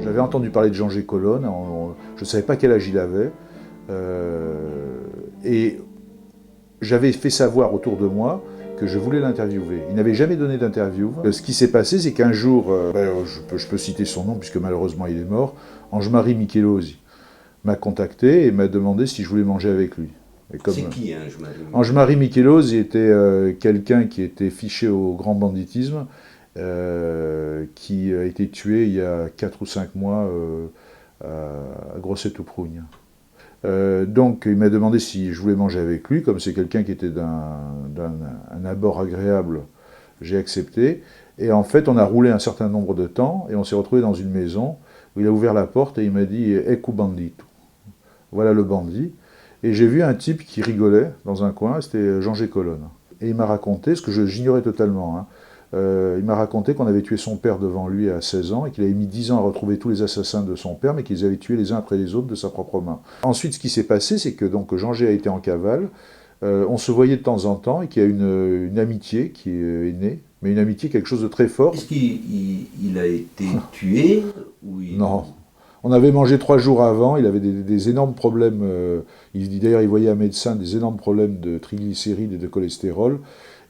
J'avais entendu parler de Jean-G. Colonne, je ne savais pas quel âge il avait, et j'avais fait savoir autour de moi que je voulais l'interviewer. Il n'avait jamais donné d'interview. Ce qui s'est passé, c'est qu'un jour, je peux citer son nom puisque malheureusement il est mort, Ange-Marie Michelosi m'a contacté et m'a demandé si je voulais manger avec lui. C'est qui Ange-Marie? Ange-Marie Michelosi était quelqu'un qui était fiché au grand banditisme, qui a été tué il y a 4 ou 5 mois à Grosset-Touprougne. Donc il m'a demandé si je voulais manger avec lui, comme c'est quelqu'un qui était d'un abord agréable, j'ai accepté. Et en fait, on a roulé un certain nombre de temps et on s'est retrouvé dans une maison où il a ouvert la porte et il m'a dit « Ecco bandito ». Voilà le bandit. Et j'ai vu un type qui rigolait dans un coin, c'était Jean-G. Colonne. Et il m'a raconté, ce que j'ignorais totalement, il m'a raconté qu'on avait tué son père devant lui à 16 ans et qu'il avait mis 10 ans à retrouver tous les assassins de son père, mais qu'ils avaient tués les uns après les autres de sa propre main. Ensuite, ce qui s'est passé, c'est que donc Jean-G a été en cavale, on se voyait de temps en temps et qu'il y a une amitié qui est née, mais une amitié quelque chose de très fort. Est-ce qu'il a été tué ou Non. On avait mangé 3 jours avant, il avait des énormes problèmes, d'ailleurs il voyait un médecin, des énormes problèmes de triglycérides et de cholestérol.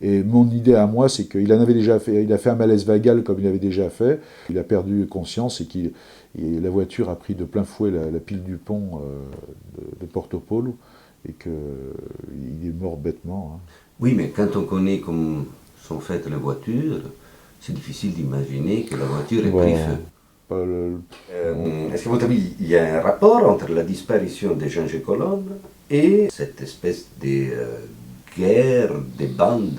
Et mon idée à moi, c'est qu'il en avait déjà fait, il a fait un malaise vagal comme il avait déjà fait, il a perdu conscience et la voiture a pris de plein fouet la pile du pont de Porto Polo et qu'il est mort bêtement. Oui, mais quand on connaît comment sont faites les voitures, c'est difficile d'imaginer que la voiture ait pris feu. Est-ce que, à votre avis, il y a un rapport entre la disparition de Jean-G. Colonne et cette espèce de guerre, des bandes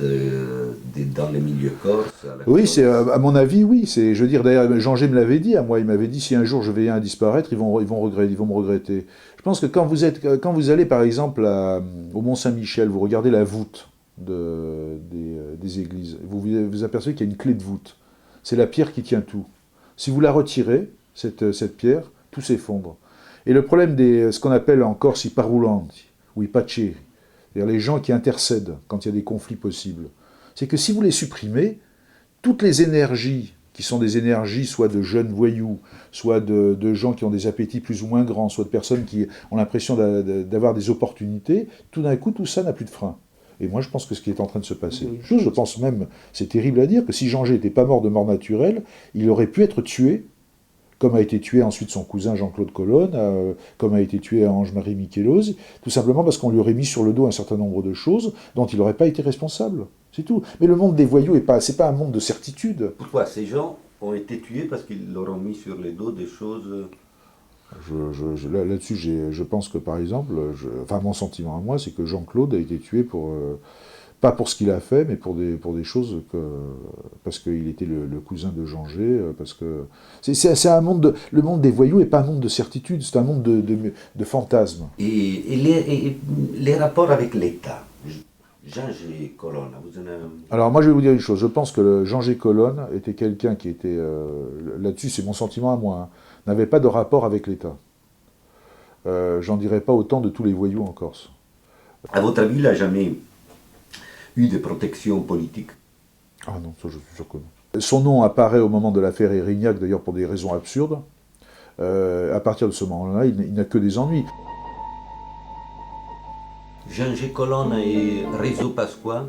dans les milieux corses? Oui, à mon avis, oui. Je veux dire, d'ailleurs, Jean-G me l'avait dit à moi. Il m'avait dit si un jour je vais disparaître, ils vont me regretter. Je pense que quand vous allez, par exemple, au Mont-Saint-Michel, vous regardez la voûte des églises, vous apercevez qu'il y a une clé de voûte. C'est la pierre qui tient tout. Si vous la retirez, cette pierre, tout s'effondre. Et le problème ce qu'on appelle en Corse i parulanti, ou i paceri, c'est-à-dire les gens qui intercèdent quand il y a des conflits possibles, c'est que si vous les supprimez, toutes les énergies, qui sont des énergies soit de jeunes voyous, soit de gens qui ont des appétits plus ou moins grands, soit de personnes qui ont l'impression d'avoir des opportunités, tout d'un coup, tout ça n'a plus de frein. Et moi, je pense que ce qui est en train de se passer, je pense même, c'est terrible à dire, que si Jean-G n'était pas mort de mort naturelle, il aurait pu être tué, comme a été tué ensuite son cousin Jean-Claude Colonne, comme a été tué Ange-Marie Michelosi, tout simplement parce qu'on lui aurait mis sur le dos un certain nombre de choses dont il n'aurait pas été responsable. C'est tout. Mais le monde des voyous, c'est pas un monde de certitude. Pourquoi ces gens ont été tués parce qu'ils leur ont mis sur les dos des choses... Là-dessus, je pense que, par exemple, mon sentiment à moi, c'est que Jean-Claude a été tué pas pour ce qu'il a fait, mais pour des choses parce qu'il était le cousin de Jean-G, parce que c'est un monde le monde des voyous n'est pas un monde de certitude, c'est un monde de fantasmes. Et les rapports avec l'État, Jean-G. Colonne, vous en avez... Alors moi je vais vous dire une chose, je pense que Jean-G. Colonne était quelqu'un qui était, là-dessus c'est mon sentiment à moi, n'avait pas de rapport avec l'État. J'en dirais pas autant de tous les voyous en Corse. À votre avis, il n'a jamais eu de protection politique? Ah non, ça je suis sûr que non. Son nom apparaît au moment de l'affaire Erignac, d'ailleurs pour des raisons absurdes. À partir de ce moment-là, il n'a que des ennuis. Jean-G. Colonne et Réseau Pasqua?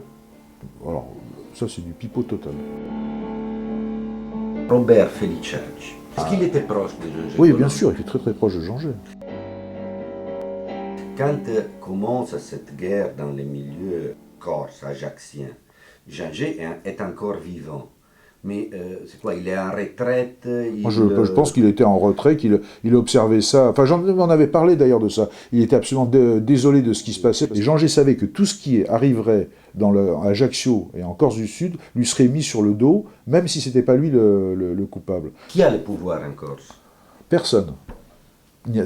Alors, ça c'est du pipeau total. Robert Felicacci. Est-ce qu'il était proche de Jean-G. Oui, Colonne? bien sûr, il était très très proche de Jean-G. Quand commence cette guerre dans les milieux corses, ajaxiens, Jean-G. est encore vivant. Mais c'est quoi? Il est en retraite? Moi, je pense qu'il était en retrait, qu'il observait ça. Enfin, j'en avais parlé d'ailleurs de ça. Il était absolument désolé de ce qui se passait. Et Jean-G savait que tout ce qui arriverait à Ajaccio et en Corse du Sud lui serait mis sur le dos, même si ce n'était pas lui le coupable. Qui a le pouvoir en Corse? Personne.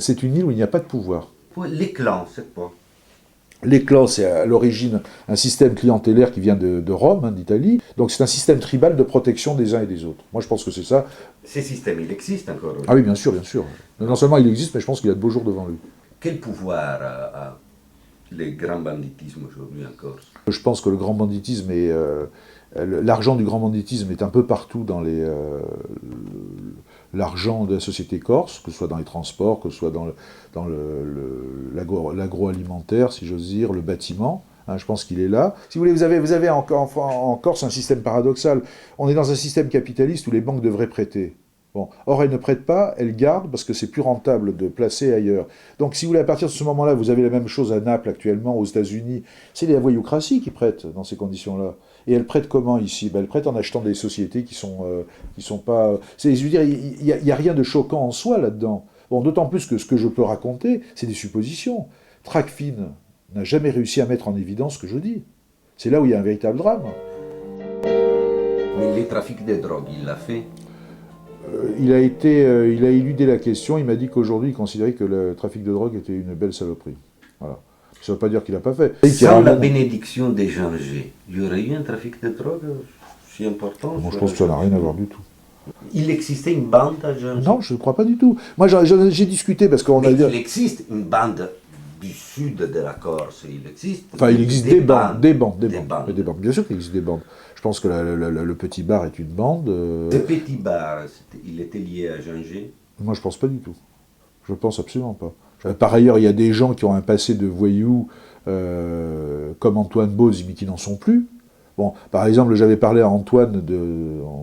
C'est une île où il n'y a pas de pouvoir. Les clans, c'est quoi? Les clans, c'est à l'origine un système clientélaire qui vient de Rome, d'Italie. Donc c'est un système tribal de protection des uns et des autres. Moi je pense que c'est ça. Ces systèmes, il existe encore? Ah oui, bien sûr, bien sûr. Non seulement il existe, mais je pense qu'il a de beaux jours devant lui. Quel pouvoir le grand banditisme aujourd'hui en Corse? Je pense que le grand banditisme est... l'argent du grand banditisme est un peu partout dans l'argent de la société corse, que ce soit dans les transports, que ce soit dans l'agroalimentaire, si j'ose dire, le bâtiment. Hein, je pense qu'il est là. Si vous voulez, vous avez en Corse un système paradoxal. On est dans un système capitaliste où les banques devraient prêter. Bon. Or, elles ne prêtent pas, elles gardent parce que c'est plus rentable de placer ailleurs. Donc, si vous voulez, à partir de ce moment-là, vous avez la même chose à Naples actuellement, aux États-Unis. C'est la voyoucratie qui prête dans ces conditions-là. Et elles prêtent comment ici? Elles prêtent en achetant des sociétés qui sont pas. Je veux dire, il n'y a rien de choquant en soi là-dedans. Bon, d'autant plus que ce que je peux raconter, c'est des suppositions. Tracfin n'a jamais réussi à mettre en évidence ce que je dis. C'est là où il y a un véritable drame. Mais le trafic de drogue, il l'a fait? Il a éludé la question, il m'a dit qu'aujourd'hui il considérait que le trafic de drogue était une belle saloperie. Voilà. Ça ne veut pas dire qu'il n'a pas fait. Sans la bénédiction des Gingers, il y aurait eu un trafic de drogue si important? Moi je pense que ça n'a rien à voir du tout. Il existait une bande à Gingers? Non, je ne crois pas du tout. Moi j'ai discuté parce qu'on a dit... Il existe une bande du sud de la Corse, il existe... Enfin, il existe des bandes. Bien sûr qu'il existe des bandes. Je pense que le petit bar est une bande. Ce petit bar, il était lié à Gingers? Moi, je pense pas du tout. Je pense absolument pas. Par ailleurs, il y a des gens qui ont un passé de voyous, comme Antoine Boz, mais qui n'en sont plus. Bon, par exemple, j'avais parlé à Antoine,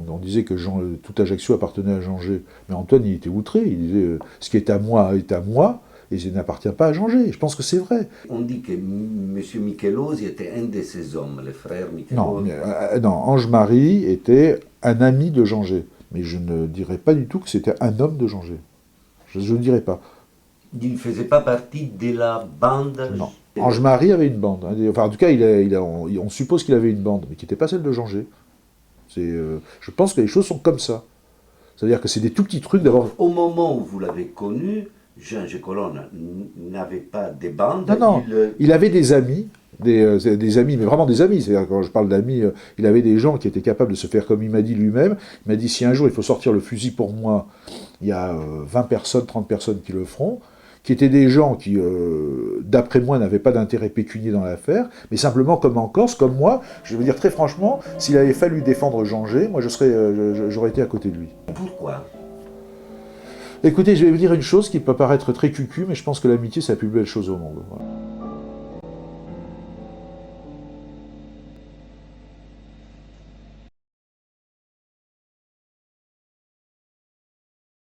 on disait que tout Ajaccio appartenait à Gingers. Mais Antoine, il était outré. Il disait ce qui est à moi est à moi. Et ça n'appartient pas à Gingers. Je pense que c'est vrai. On dit que M. Michelosi était un de ces hommes, les frères Michelosi. Non, Ange-Marie était un ami de Gingers. Mais je ne dirais pas du tout que c'était un homme de Gingers. Je ne dirais pas. Il ne faisait pas partie de la bande? Non. Ange-Marie avait une bande. Enfin, en tout cas, on suppose qu'il avait une bande, mais qui n'était pas celle de Gingers. Je pense que les choses sont comme ça. C'est-à-dire que c'est des tout petits trucs d'abord. Au moment où vous l'avez connu, Gingers Colonne n'avait pas de bande? Non, il avait des amis, des amis, mais vraiment des amis. C'est-à-dire, quand je parle d'amis, il avait des gens qui étaient capables de se faire comme il m'a dit lui-même. Il m'a dit, si un jour il faut sortir le fusil pour moi, il y a 20 personnes, 30 personnes qui le feront, qui étaient des gens qui, d'après moi, n'avaient pas d'intérêt pécunier dans l'affaire, mais simplement comme en Corse, comme moi, je veux dire très franchement, s'il avait fallu défendre Gingers, moi j'aurais été à côté de lui. Pourquoi? Écoutez, je vais vous dire une chose qui peut paraître très cucu, mais je pense que l'amitié, c'est la plus belle chose au monde. Voilà.